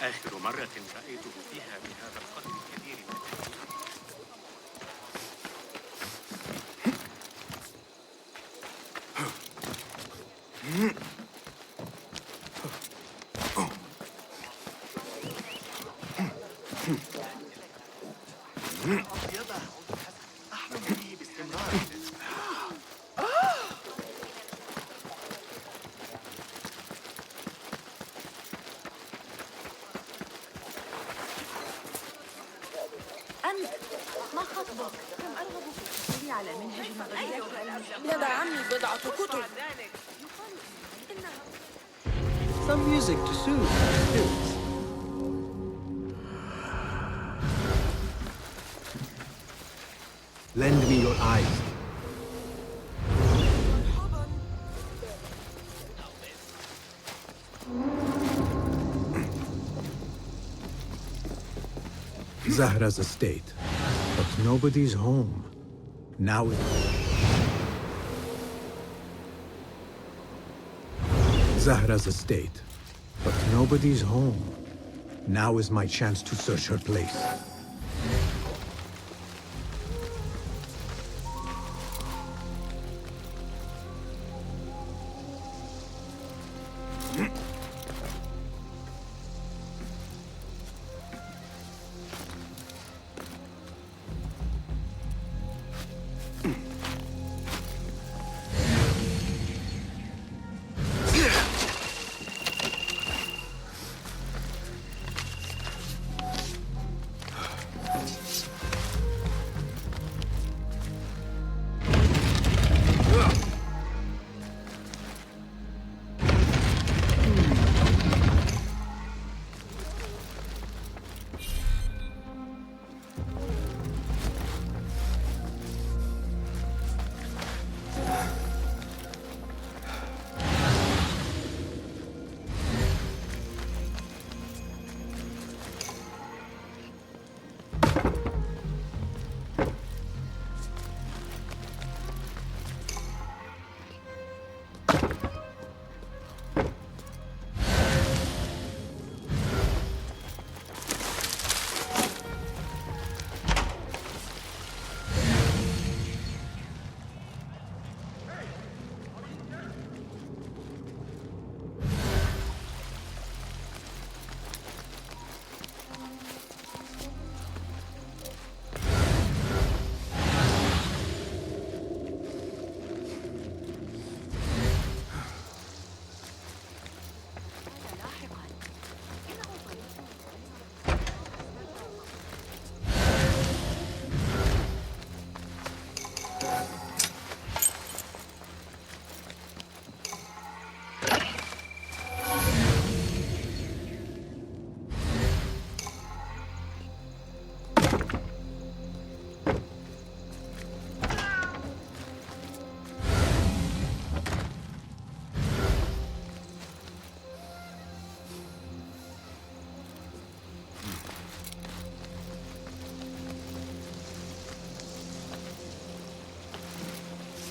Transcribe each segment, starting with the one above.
آخر مرة رأيته فيها بهذا القدر الكبير من التأثير. أبيض أحلم به باستمرار. أنت ما خطبك؟ كم أرغب في الحصول على منهج نظريات لدى عمي بضعة كتب. Some music to soothe our spirits. Lend me your eyes. Zahra's estate, but nobody's home. Now Zahra's estate, but nobody's home. Now is my chance to search her place.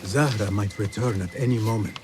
Zahra might return at any moment.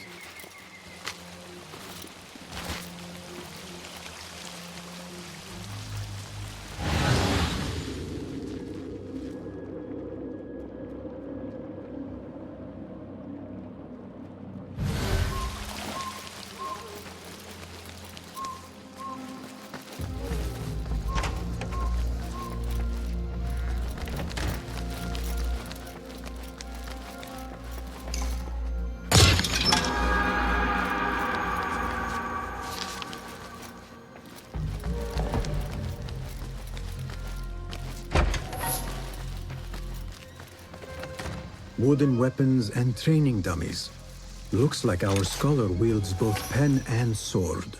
Wooden weapons and training dummies. Looks like our scholar wields both pen and sword.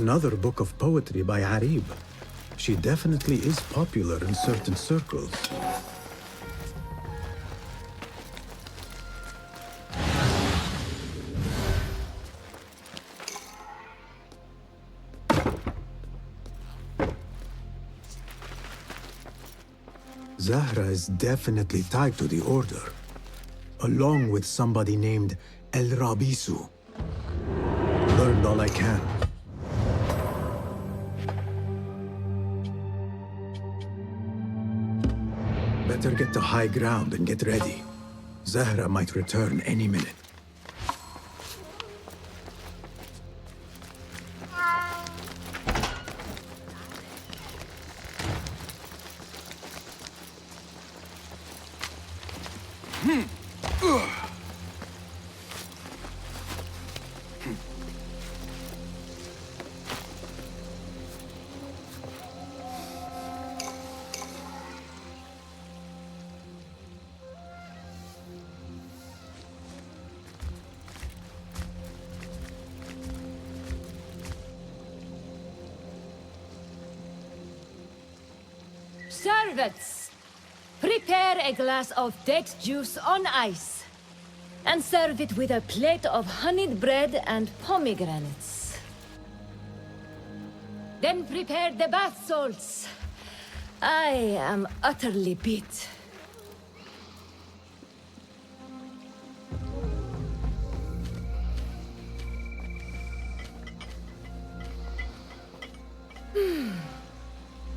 Another book of poetry by Arib. She definitely is popular in certain circles. Zahra is definitely tied to the Order, along with somebody named El Rabisu. Learned all I can. Better get to high ground and get ready. Zahra might return any minute. Servants, prepare a glass of date juice on ice, and serve it with a plate of honeyed bread and pomegranates. Then prepare the bath salts. I am utterly beat.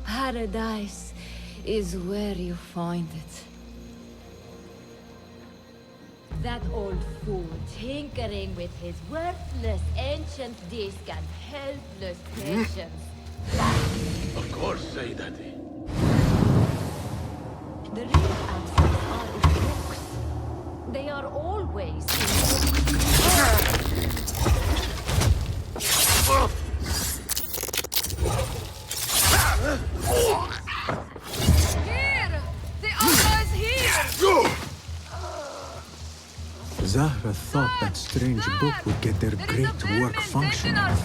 Paradise is where you find it. That old fool tinkering with his worthless ancient disc and helpless patience. Of course, say Daddy. The real answers are in books. They are always in books. Here! The Umbra is here! Zahra thought that strange book would get their great work functioning.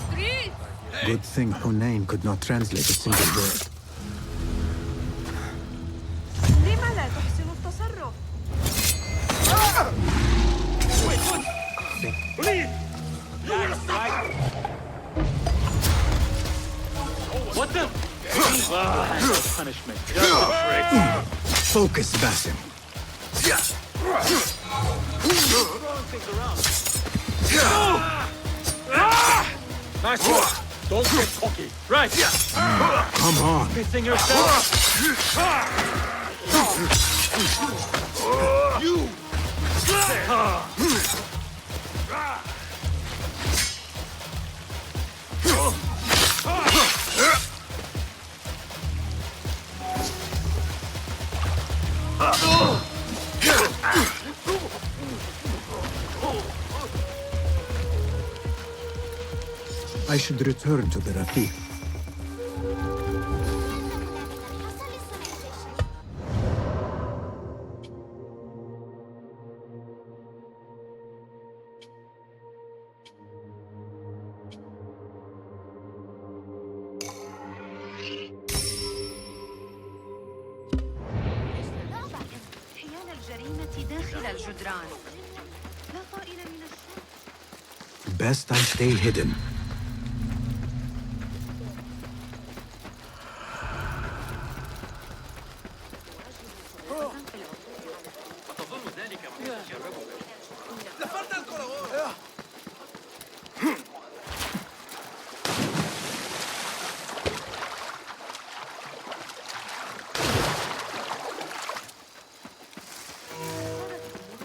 Good thing Hunain could not translate a single word. لما لا تحسن التصرف؟ What the? That's punishment. Just a trick. Focus, Basim. Nice work. Don't get cocky. Right. Come on. Facing yourself. You. I should return to the Rafiq. حيال الجريمة داخل الجدران. لا طائل من الشرطة. Best I stay hidden. أتظن ذلك متجربا. كانت الأمور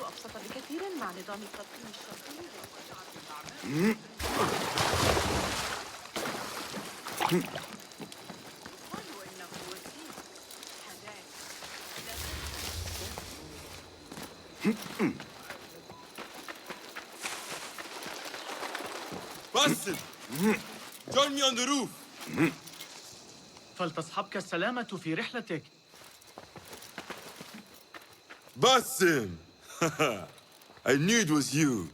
أبسط بكثير مع نظام التطعيم الشرطي. قالوا إنه وسيم. هداك. Basim! Join me on the roof! فلتصحبك السلامة في رحلتك. Basim! I knew it was you.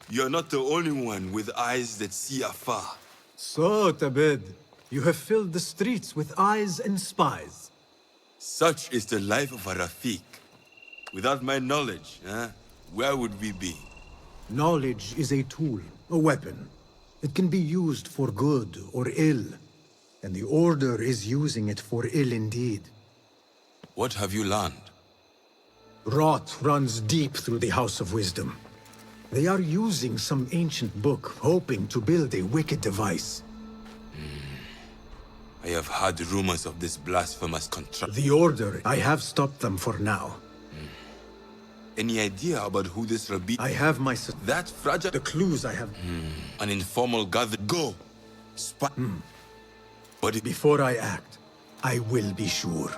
You're not the only one with eyes that see afar. So, Tabed, you have filled the streets with eyes and spies. Such is the life of a Rafiq. Without my knowledge, where would we be? Knowledge is a tool, a weapon. It can be used for good or ill, and the Order is using it for ill indeed. What have you learned? Rot runs deep through the House of Wisdom. They are using some ancient book, hoping to build a wicked device. I have heard rumors of this blasphemous contract. The Order, I have stopped them for now. Any idea about who this Rabbi? I have my... That fragile... The clues I have... An informal gather... Go! Spy... But Before I act, I will be sure.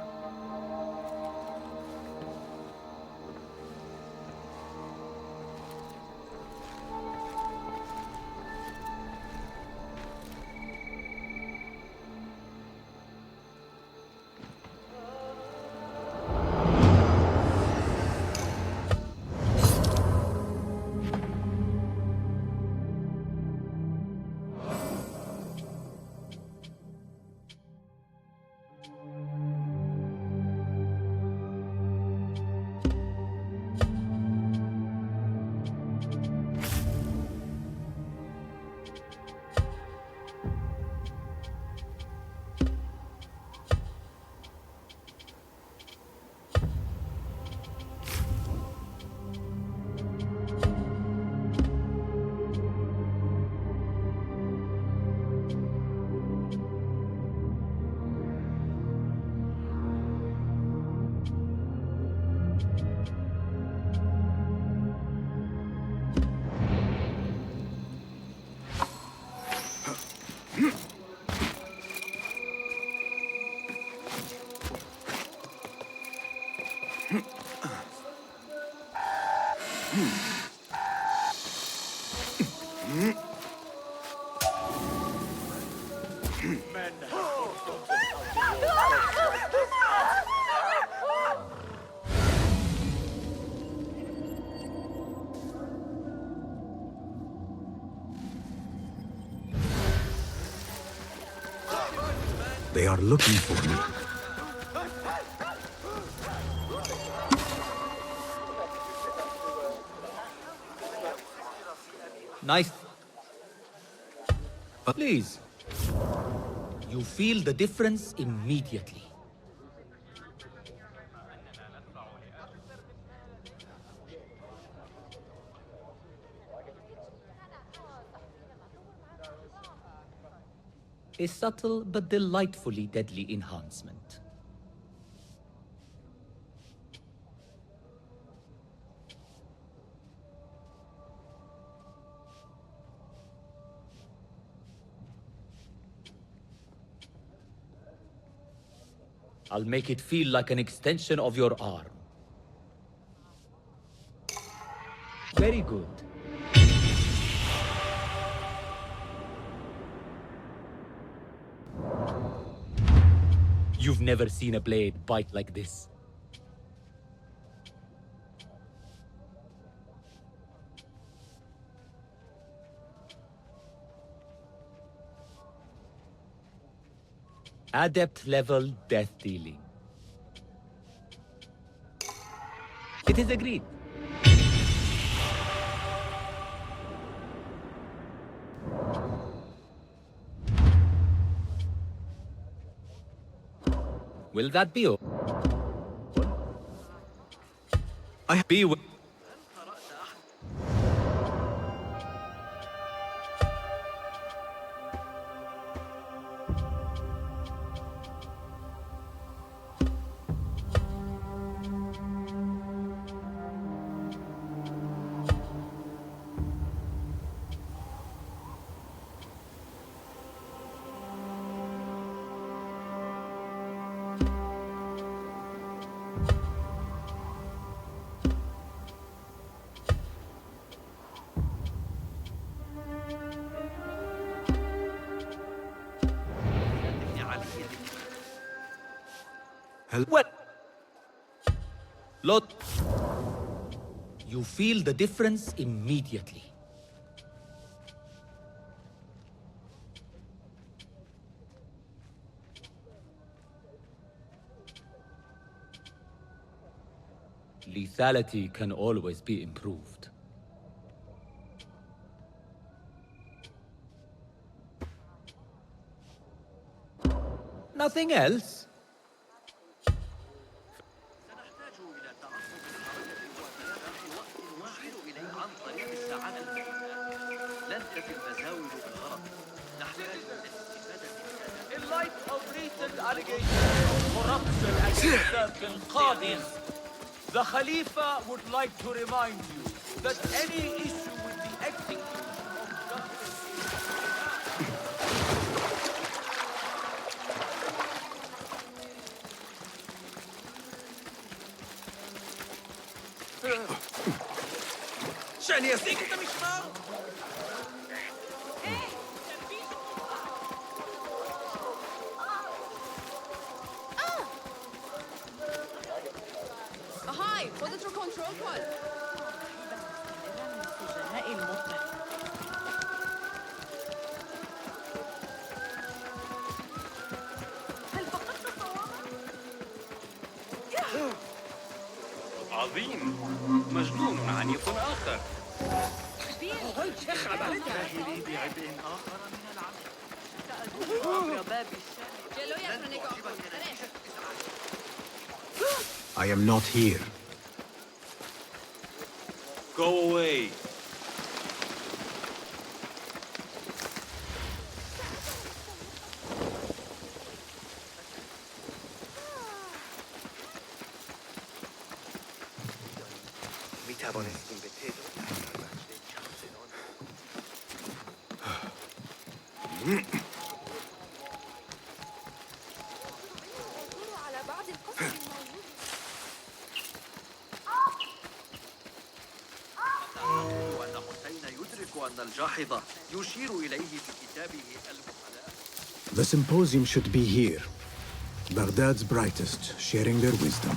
They are looking for me. Nice. Please. You feel the difference immediately. A subtle but delightfully deadly enhancement. I'll make it feel like an extension of your arm. Very good. You've never seen a blade bite like this. Adept level death dealing. It is agreed. Will that be all? I Be what? Lot. You feel the difference immediately. lethality can always be improved. Nothing else? سنحتاج إلى التعصب لحركة الوقت في وقت نشير إليه عن طريق السعادة المهمة. لن تفي المزاول بالغرض. نحتاج إلى الاستفادة من In light of recent allegations of corruption against certain qadis, the Khalifa would like to remind you that any issue with the execution of justice شأني يسيك أنت مش معه. هاي خذت الكنترول كول. السجناء المطلق. هل فقدت الصواب؟ عظيم. مجنون عنيف آخر. جاهلي بعبء آخر من العمل. عبر باب الشارع. I am not here. Go away. على بعض القصص الموجودة. أعتقد أن حسين يدرك أن الجاحظ يشير إليه في كتابه المحلاة. The symposium should be here. Baghdad's brightest, sharing their wisdom.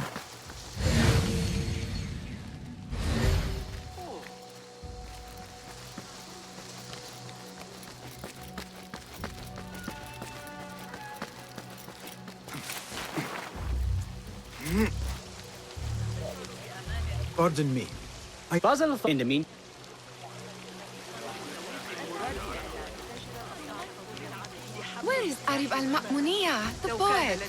Pardon me. Puzzle in the mean. Where is Arib al-Ma'muniyya, the poet?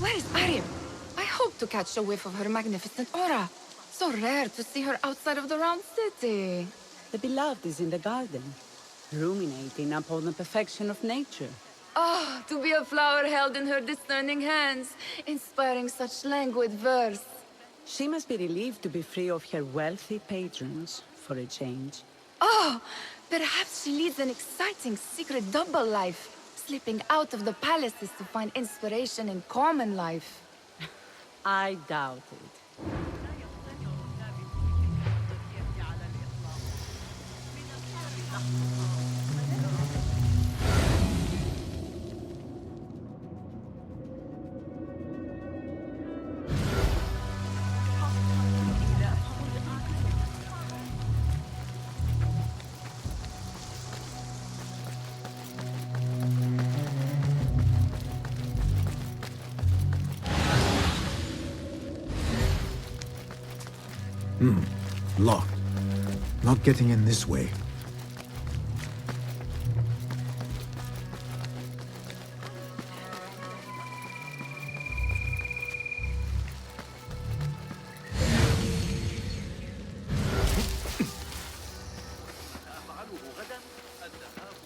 Where is Arib? I hope to catch a whiff of her magnificent aura. So rare to see her outside of the round city. The beloved is in the garden, ruminating upon the perfection of nature. Oh, to be a flower held in her discerning hands, inspiring such languid verse. She must be relieved to be free of her wealthy patrons, for a change. Oh, perhaps she leads an exciting secret double life, slipping out of the palaces to find inspiration in common life. I doubt it. Locked. Not getting in this way. سأفعله غدا الذهاب.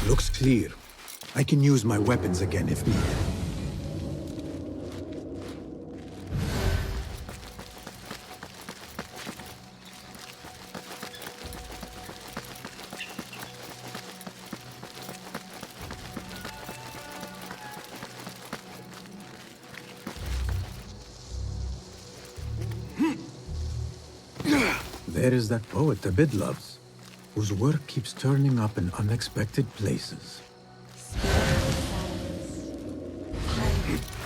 Looks clear. I can use my weapons again if needed. There is that poet Abid loves, whose work keeps turning up in unexpected places.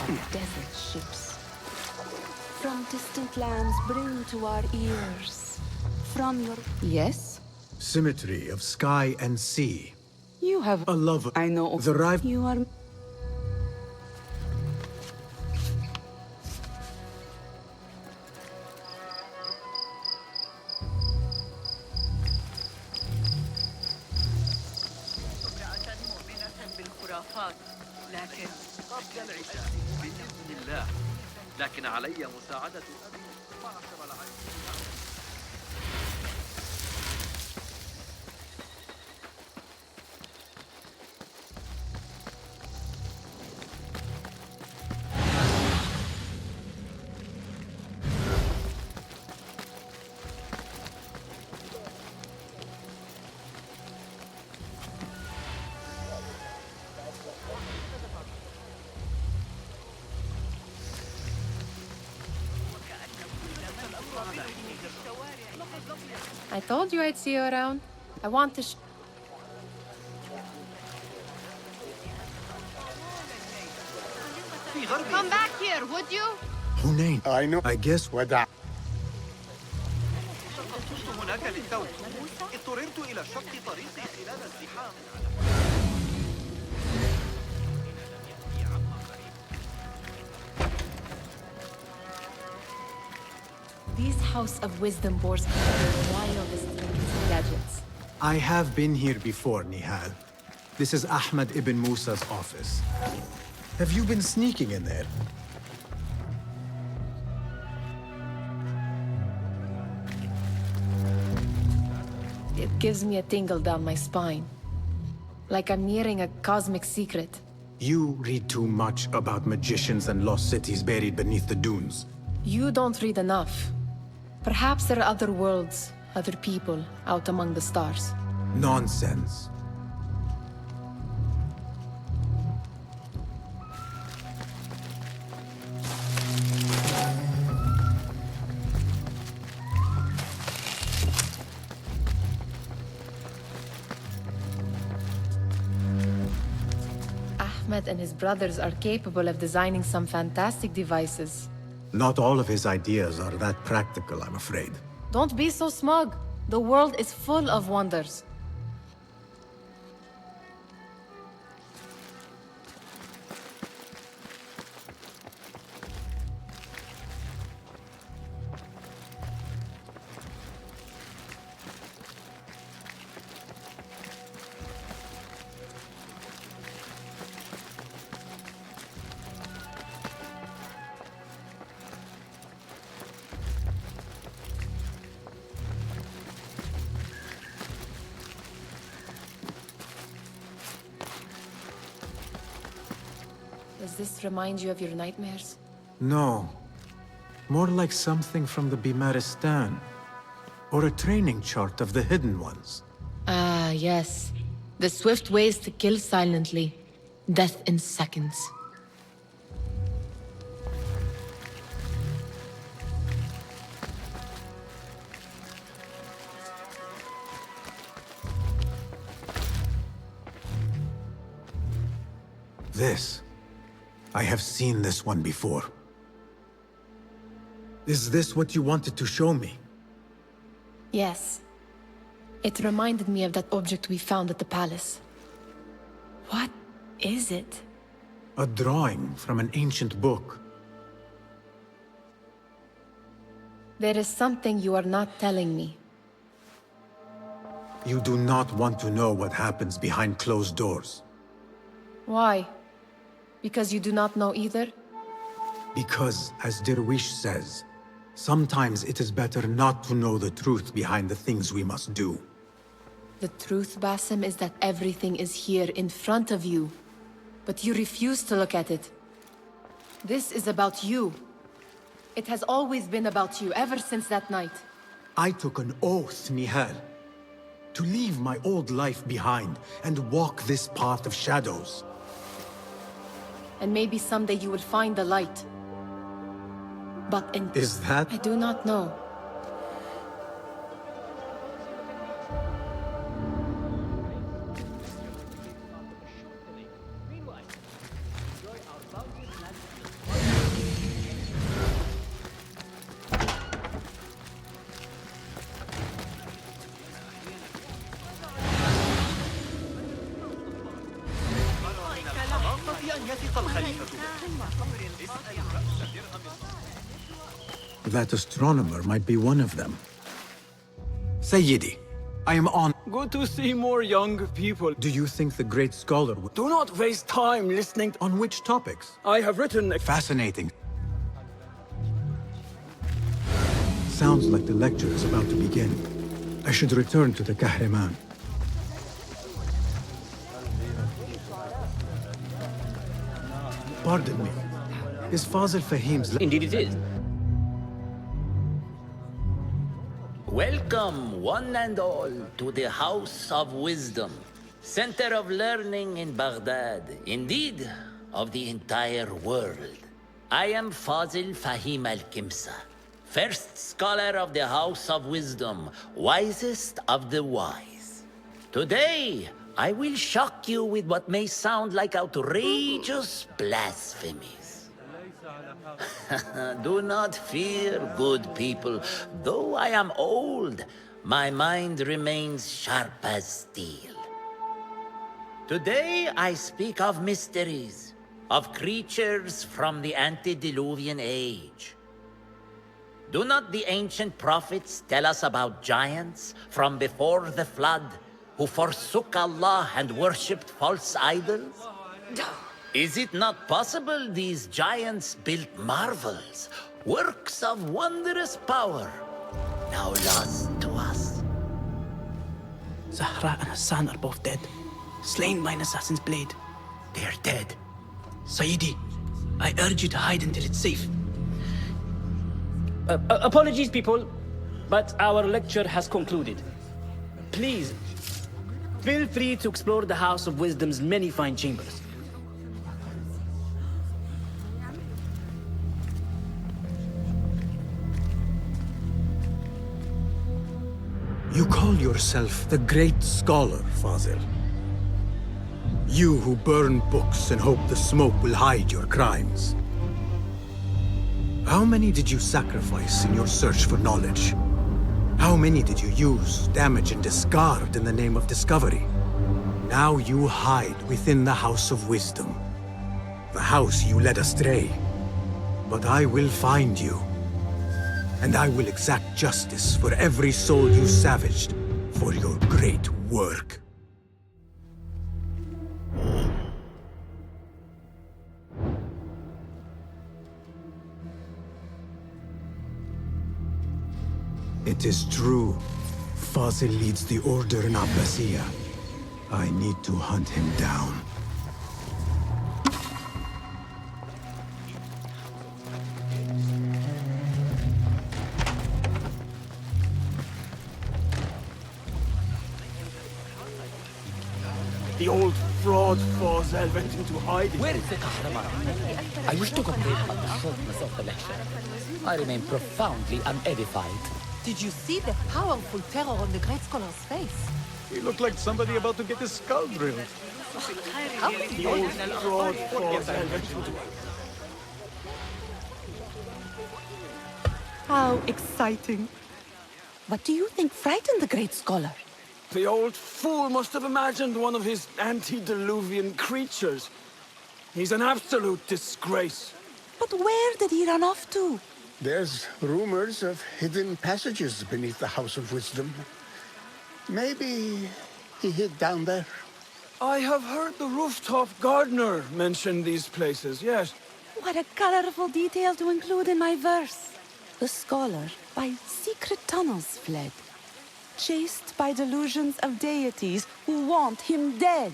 Of desert ships. from distant lands bring to our ears. From your... Yes? Symmetry of sky and sea. You have... A love... I know. The rival... You are... امرأة مؤمنة بالخرافات، لكن قبل العشاء بإذن الله. لكن علي مساعدة أبي معشر العائلة. I told you I'd see you around. I want to في غرب Come back here, would you? Hunain. I know. I guess what that... كنت هناك للتو. اضطررت إلى شق طريقي خلال ازدحام. This house of wisdom bores the wildest gadgets. I have been here before, Nihal. This is Ahmed ibn Musa's office. Have you been sneaking in there? It gives me a tingle down my spine. Like I'm nearing a cosmic secret. You read too much about magicians and lost cities buried beneath the dunes. You don't read enough. Perhaps there are other worlds, other people, out among the stars. Nonsense. Ahmed and his brothers are capable of designing some fantastic devices. Not all of his ideas are that practical, I'm afraid. Don't be so smug. The world is full of wonders. Does this remind you of your nightmares? No. More like something from the Bimaristan. Or a training chart of the Hidden Ones. Ah, yes. The swift ways to kill silently. Death in seconds. This. I have seen this one before. Is this what you wanted to show me? Yes. It reminded me of that object we found at the palace. What is it? A drawing from an ancient book. There is something you are not telling me. You do not want to know what happens behind closed doors. Why? Because you do not know either? Because, as Derwish says, sometimes it is better not to know the truth behind the things we must do. The truth, Basim, is that everything is here in front of you. But you refuse to look at it. This is about you. It has always been about you, ever since that night. I took an oath, Nihal, to leave my old life behind and walk this path of shadows. And maybe someday you will find the light. But Is that? I do not know. That astronomer might be one of them. Sayyidi, I am on. Good to see more young people. Do you think the great scholar would... Do not waste time listening. On which topics? I have written a... Fascinating. Sounds like the lecture is about to begin. I should return to the Kahraman. Pardon me. Is Fazil Fahim's... Indeed it is. Welcome, one and all, to the House of Wisdom, center of learning in Baghdad, indeed, of the entire world. I am Fazil Fahim al-Kimsa, first scholar of the House of Wisdom, wisest of the wise. Today, I will shock you with what may sound like outrageous blasphemies. Do not fear, good people. Though I am old, my mind remains sharp as steel. Today I speak of mysteries, of creatures from the antediluvian age. Do not the ancient prophets tell us about giants from before the flood who forsook Allah and worshipped false idols? Is it not possible these giants built marvels, works of wondrous power, now lost to us? Zahra and Hassan are both dead, slain by an assassin's blade. They're dead. Sayyidi, I urge you to hide until it's safe. Apologies, people, but our lecture has concluded. Please, feel free to explore the House of Wisdom's many fine chambers. You call yourself the great scholar, Fazil. You who burn books and hope the smoke will hide your crimes. How many did you sacrifice in your search for knowledge? How many did you use, damage, and discard in the name of discovery? Now you hide within the House of Wisdom. The house you led astray. But I will find you. And I will exact justice for every soul you savaged for your great work. It is true. Fazil leads the order in Abbasiyah. I need to hunt him down. The old fraud Fazil went into hiding. Where is the Kahraman? I wish to complain about the shortness of the lecture. I remain profoundly unedified. Did you see the powerful terror on the great scholar's face? He looked like somebody about to get his skull drilled. How is The old fraud Fazil went into... How exciting. What do you think frightened the great scholar? The old fool must have imagined one of his antediluvian creatures. He's an absolute disgrace. But where did he run off to? There's rumors of hidden passages beneath the House of Wisdom. Maybe he hid down there. I have heard the rooftop gardener mention these places, yes. What a colorful detail to include in my verse. The scholar by secret tunnels fled, chased by delusions of deities who want him dead.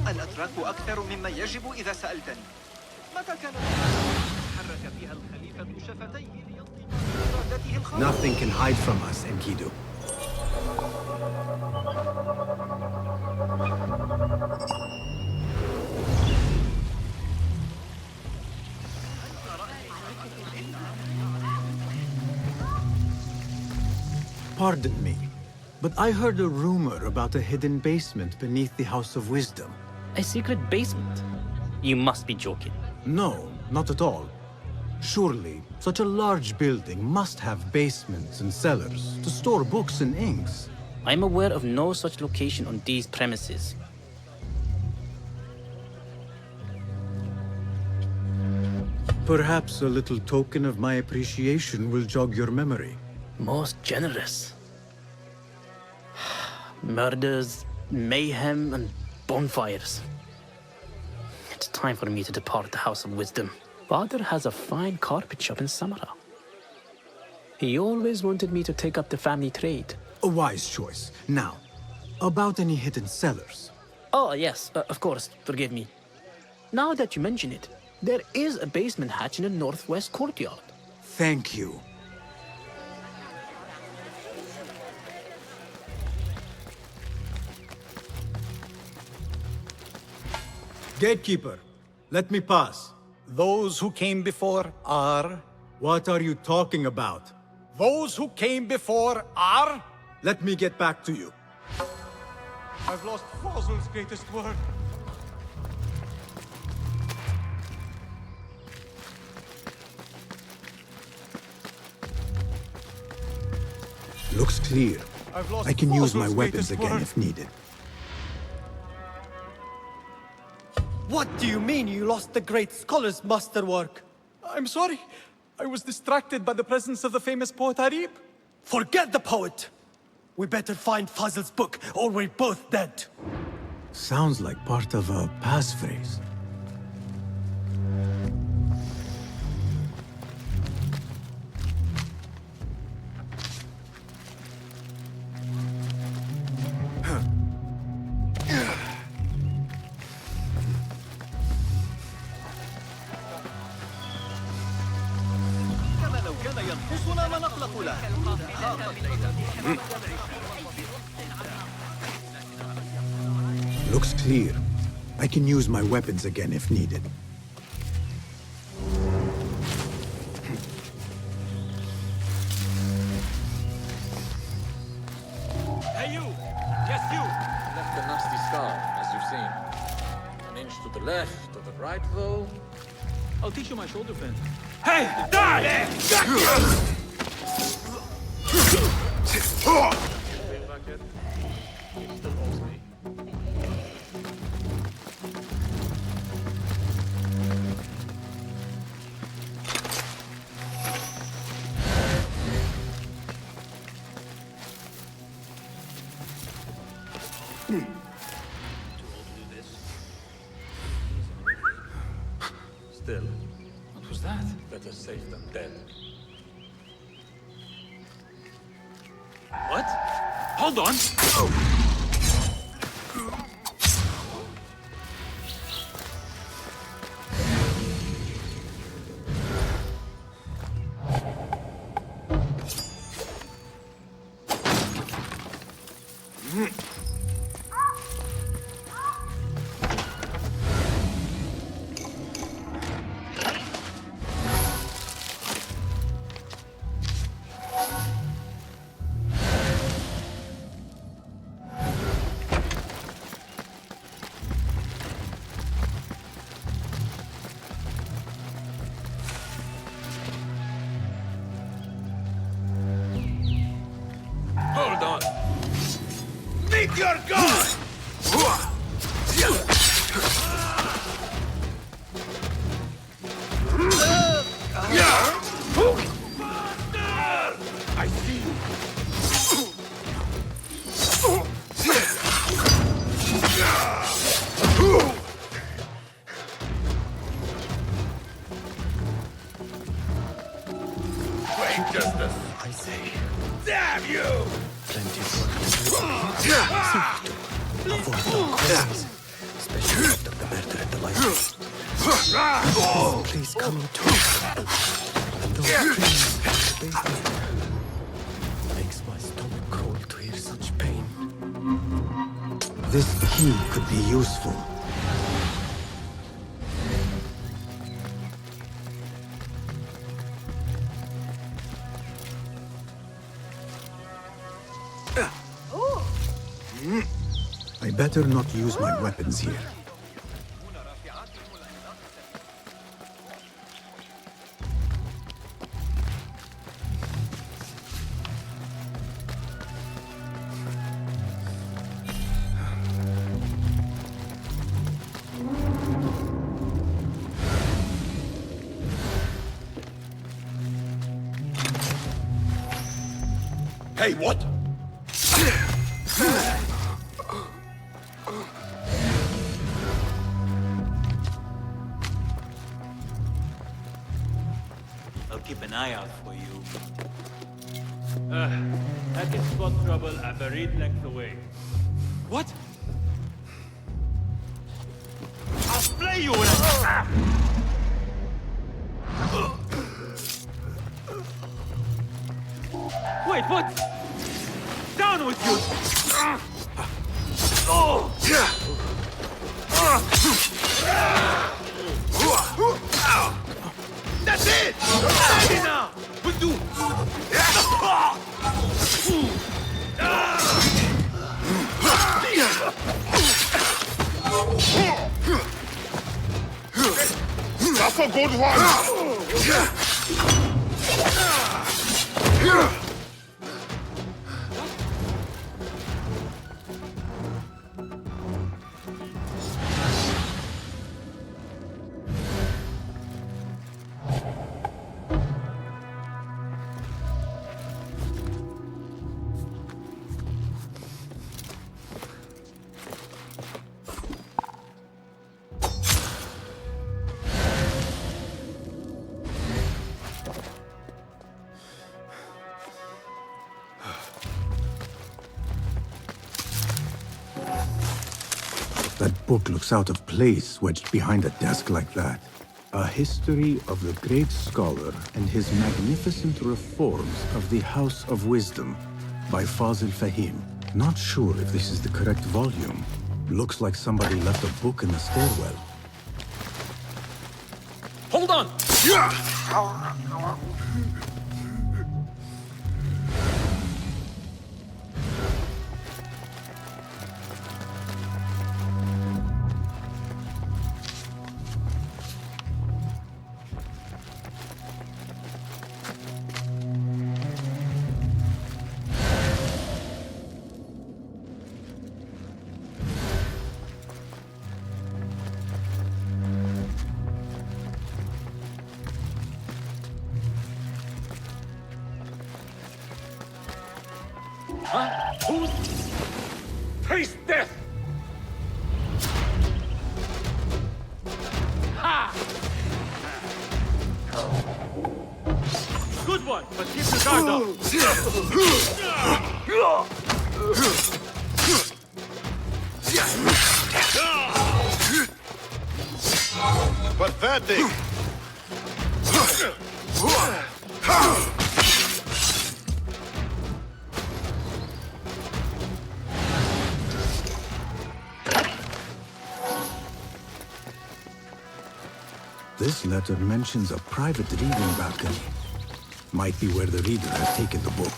الأتراك أكثر مما يجب إذا سألتني. متى كان حرك فيها الخليفة شفتيه لينطق بإرادته الخاصة؟ Nothing can hide from us, Enkidu. Pardon me, but I heard a rumor about a hidden basement beneath the House of Wisdom. A secret basement? You must be joking. No, not at all. Surely, such a large building must have basements and cellars to store books and inks. I'm aware of no such location on these premises. Perhaps a little token of my appreciation will jog your memory. Most generous. Murders, mayhem, and bonfires. It's time for me to depart the House of Wisdom. Father has a fine carpet shop in Samara. He always wanted me to take up the family trade. A wise choice. Now, about any hidden cellars? Oh, yes, of course, forgive me. Now that you mention it, there is a basement hatch in the northwest courtyard. Thank you. Gatekeeper, let me pass. Those who came before are... What are you talking about? Those who came before are... Let me get back to you. I've lost Fossil's greatest word. Looks clear. I can use my weapons again word. if needed. What do you mean you lost the great scholar's masterwork? I'm sorry. I was distracted by the presence of the famous poet Arib. Forget the poet! We better find Fazl's book, or we're both dead. Sounds like part of a passphrase. Looks clear. I can use my weapons again if needed. Hey you! Yes you! Left a nasty scar, as you've seen. An inch to the left, to the right, though. I'll teach you my shoulder feint. Hey! Die! Still, what was that? Better safe than dead. What? Hold on! Hold on! Meet your god! I see you. Great justice. I say, Damn you! plenty of work to do. Avoid dark corners, especially after the murder at the library. Please come into it. And those dreams in the basement. Makes my stomach crawl to hear such pain. This key could be useful. I better not use my weapons here. Hey, what? I'll keep an eye out for you. I can spot trouble a buried length away. What? I'll flay you when I... Wait, what? Down with you! Oh! That's it! Ready now! We'll do! That's a good one! That book looks out of place wedged behind a desk like that. A history of the great scholar and his magnificent reforms of the House of Wisdom by Fazil Fahim. Not sure if this is the correct volume. Looks like somebody left a book in the stairwell. Hold on! Huh? Who's... Taste death! Ha! Good one, but keep your guard up. Pathetic! This letter mentions a private reading balcony. Might be where the reader has taken the book.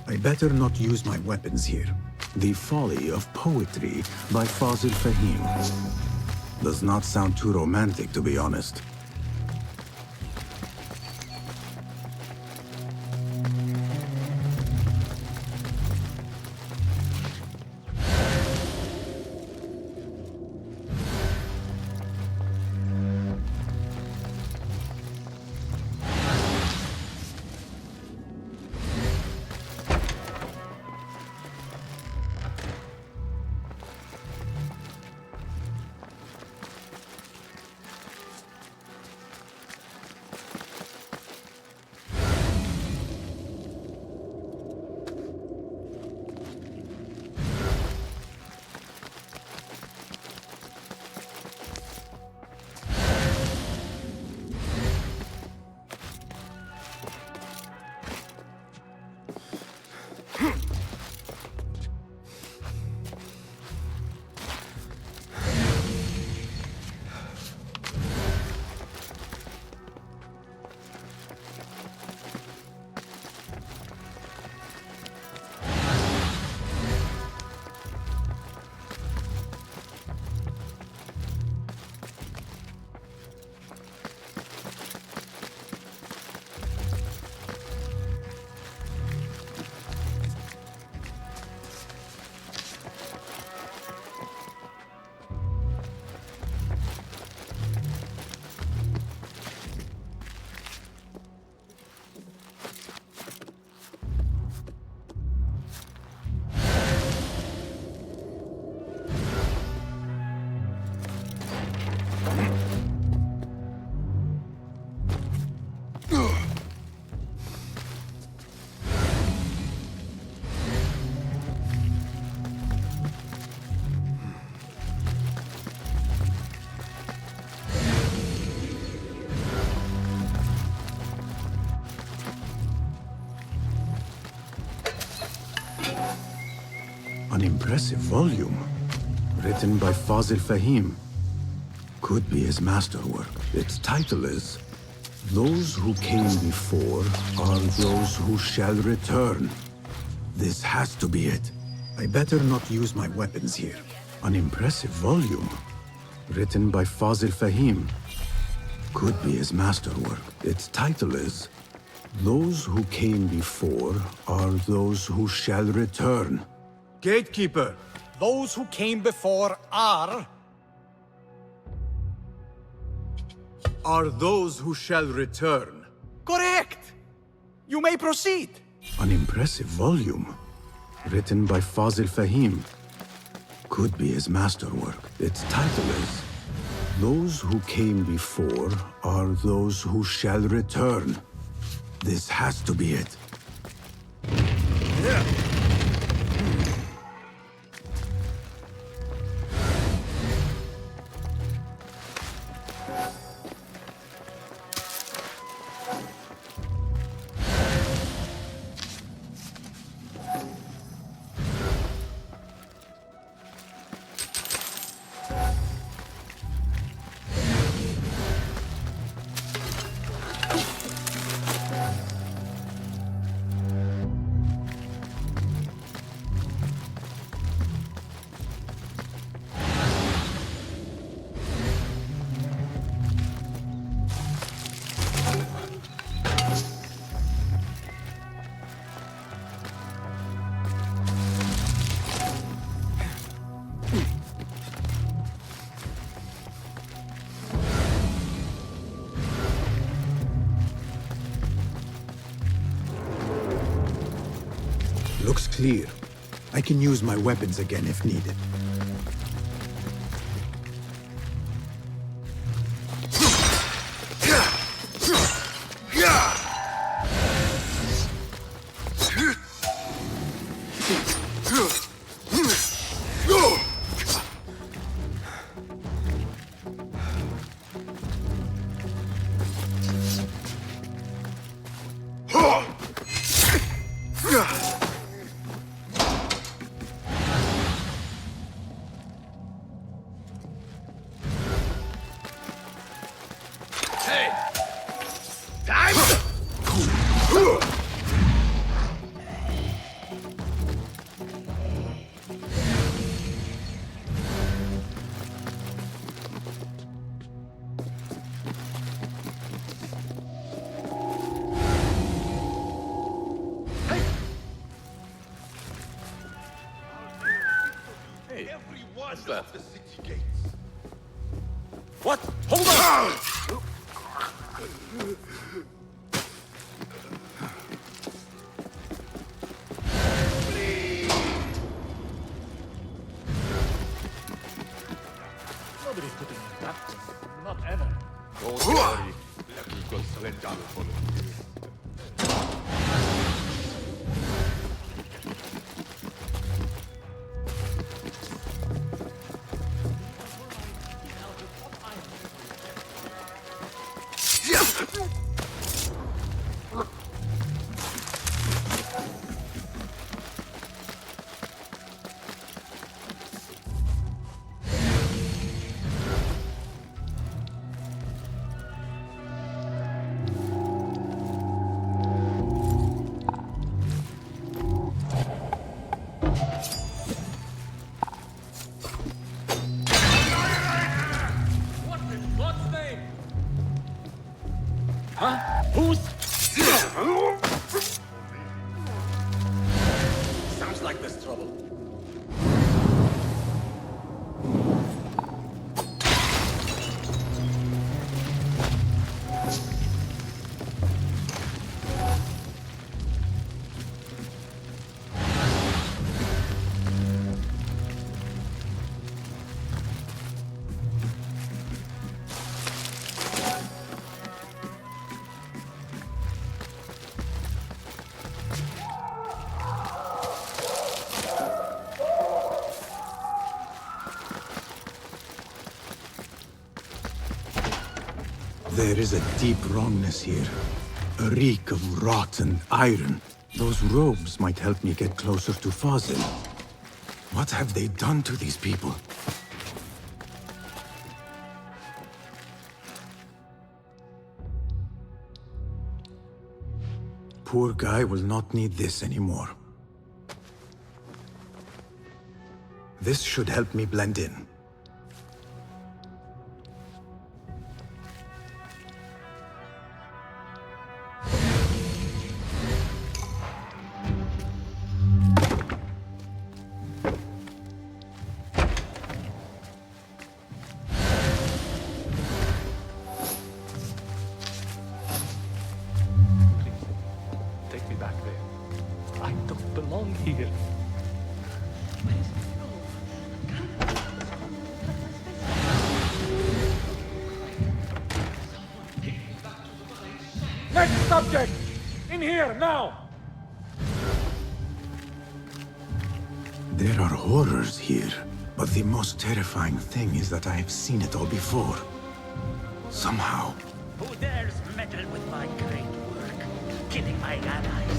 I better not use my weapons here. The Folly of Poetry by Fazil Fahim. Does not sound too romantic, to be honest. An impressive volume. Written by Fazil Fahim. Could be his masterwork. Its title is Those Who Came Before Are Those Who Shall Return. This has to be it. I better not use my weapons here. An impressive volume. Written by Fazil Fahim. Could be his masterwork. Its title is Those Who Came Before Are Those Who Shall Return. Gatekeeper! Those who came before are those who shall return. correct! You may proceed. An impressive volume. Written by Fazil Fahim. Could be his masterwork. Its title is Those Who Came Before Are Those Who Shall Return. This has to be it. Looks clear. I can use my weapons again if needed. What's that? The city gates. What? Hold on! Nobody's putting in that thing. Not ever. Don't worry. Lucky consulent will follow you. Sounds like there's trouble. There is a deep wrongness here. A reek of rotten iron. Those robes might help me get closer to Fazil. What have they done to these people? Poor guy will not need this anymore. This should help me blend in. Take me back there. I don't belong here. Next subject! In here, now! There are horrors here, but the most terrifying thing is that I have seen it all before. Somehow. Who dares meddle with my great work? Killing my allies,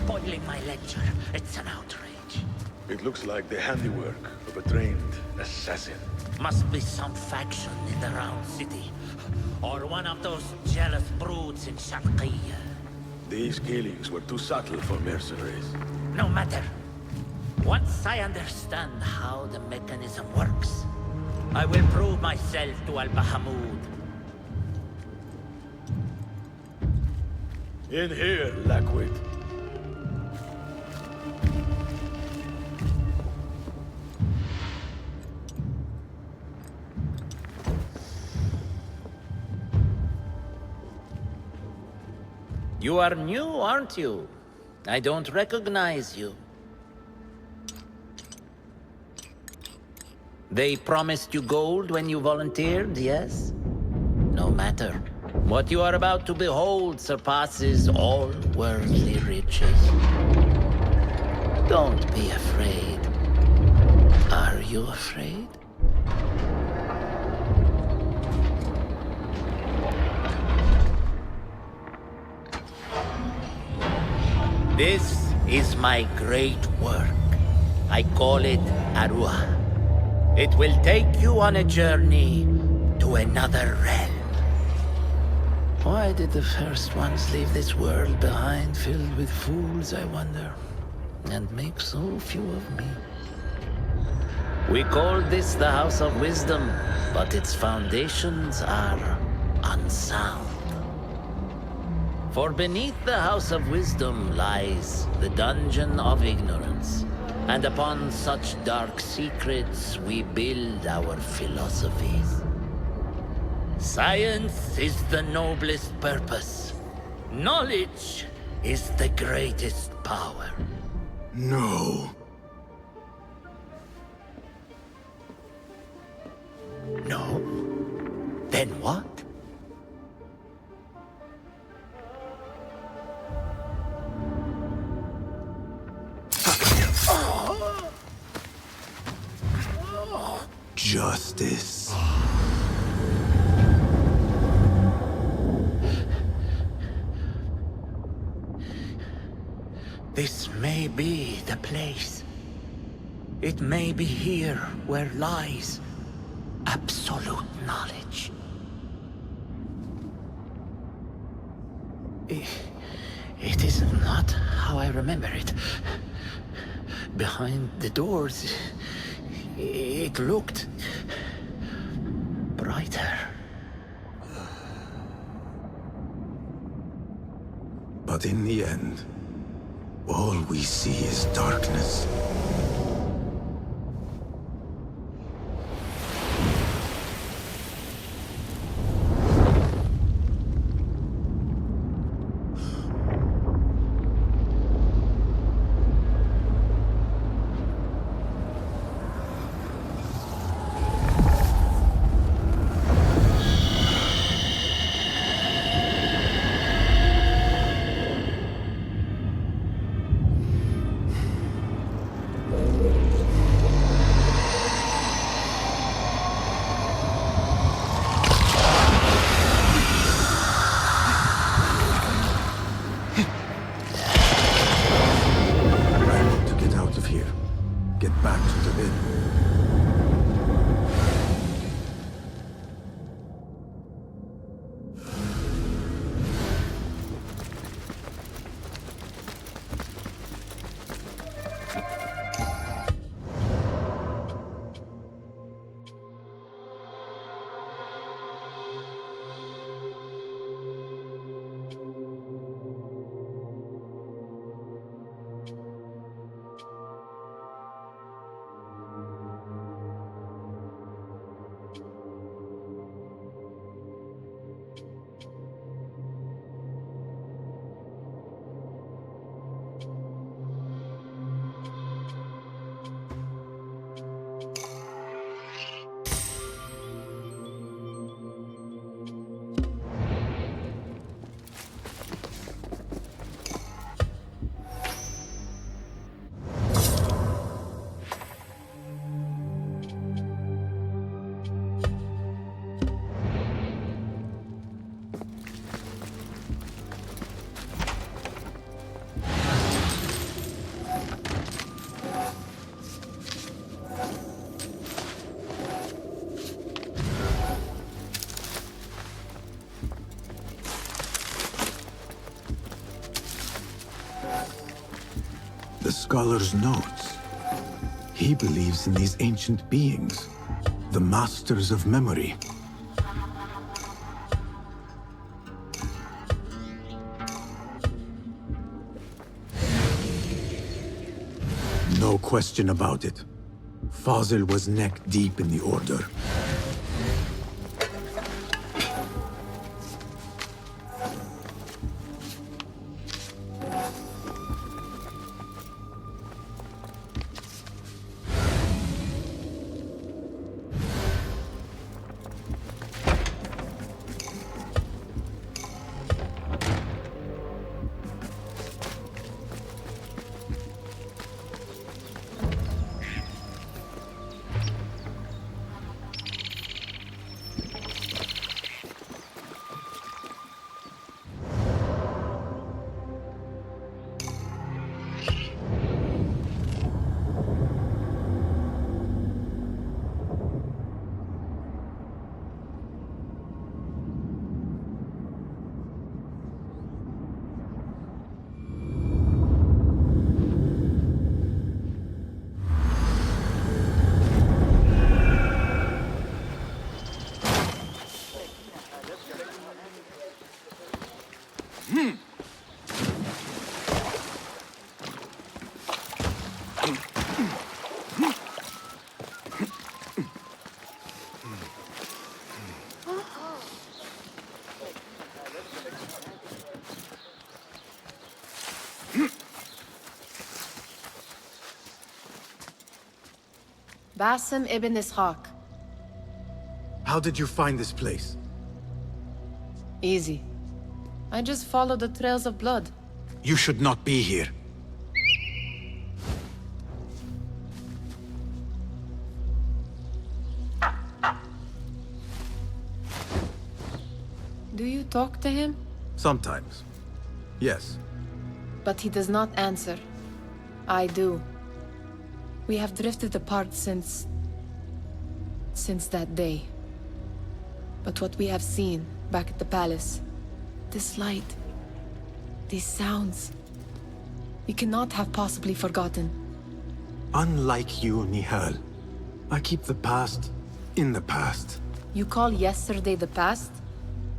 spoiling my lecture. It's an outrage. It looks like the handiwork of a trained assassin. Must be some faction in the Round City. Or one of those jealous broods in Sharqiyya. These killings were too subtle for mercenaries. No matter. Once I understand how the mechanism works, I will prove myself to Al-Bahamud. In here, Lackwit. You are new, aren't you? I don't recognize you. They promised you gold when you volunteered, yes? No matter. What you are about to behold surpasses all worldly riches. Don't be afraid. Are you afraid? This is my great work. I call it Arua. It will take you on a journey to another realm. Why did the first ones leave this world behind filled with fools, I wonder, and make so few of me? We called this the House of Wisdom, but its foundations are unsound. For beneath the House of Wisdom lies the Dungeon of Ignorance, and upon such dark secrets we build our philosophies. Science is the noblest purpose. Knowledge is the greatest power. No. No? Then what? Justice. This may be the place. It may be here where lies absolute knowledge. It is not how I remember it. Behind the doors, it looked brighter. But in the end, all we see is darkness. then. The scholar's notes. He believes in these ancient beings, the masters of memory. No question about it. Fazil was neck deep in the Order. Basim ibn Ishaq. How did you find this place? Easy. I just followed the trails of blood. You should not be here. Do you talk to him? Sometimes. Yes. But he does not answer. I do. We have drifted apart since that day. But what we have seen back at the palace, this light, these sounds, we cannot have possibly forgotten. Unlike you, Nihal, I keep the past in the past. You call yesterday the past?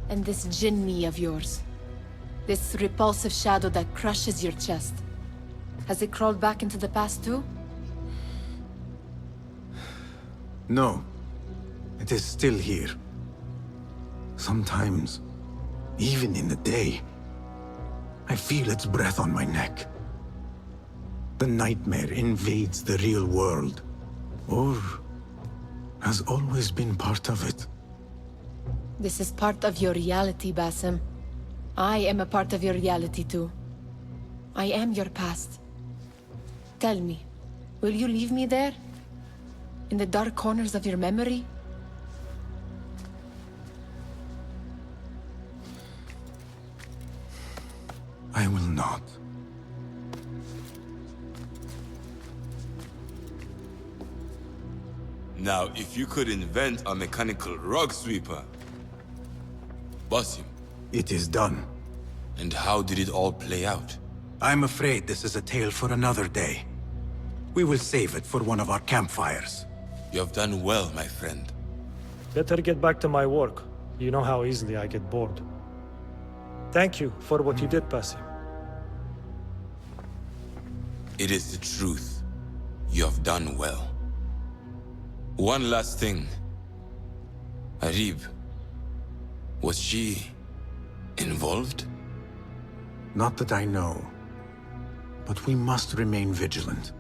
And this jinni of yours, this repulsive shadow that crushes your chest, has it crawled back into the past too? No. It is still here. Sometimes, even in the day, I feel its breath on my neck. The nightmare invades the real world, or has always been part of it. This is part of your reality, Basim. I am a part of your reality too. I am your past. Tell me, will you leave me there? In the dark corners of your memory? I will not. Now, if you could invent a mechanical rug sweeper... Basim. It is done. And how did it all play out? I'm afraid this is a tale for another day. We will save it for one of our campfires. You have done well, my friend. Better get back to my work. You know how easily I get bored. Thank you for what you did, Basim. It is the truth. You have done well. One last thing. Arib, was she involved? Not that I know. But we must remain vigilant.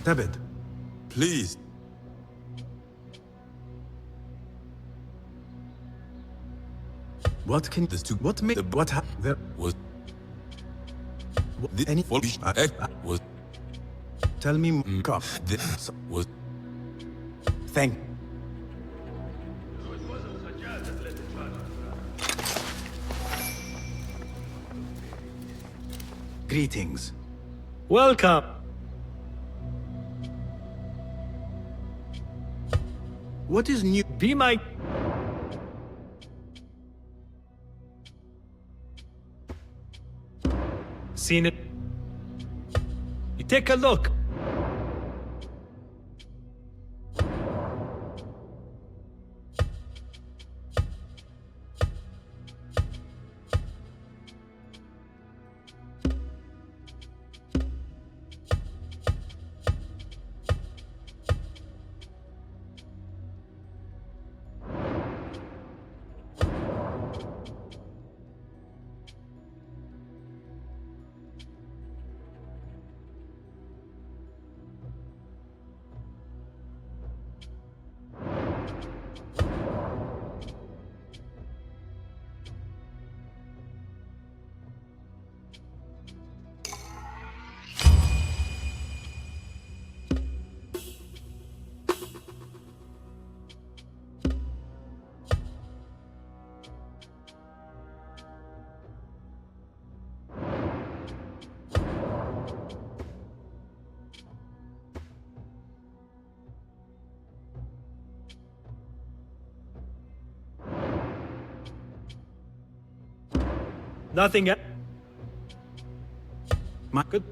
Tebed. Please. What can this do? What made what there was any was tell me come this was thank greetings. Welcome. What is new? Be my... Seen it? You take a look. Nothing else. Good.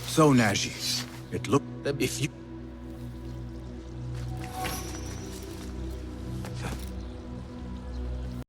So, Naji, it looked if you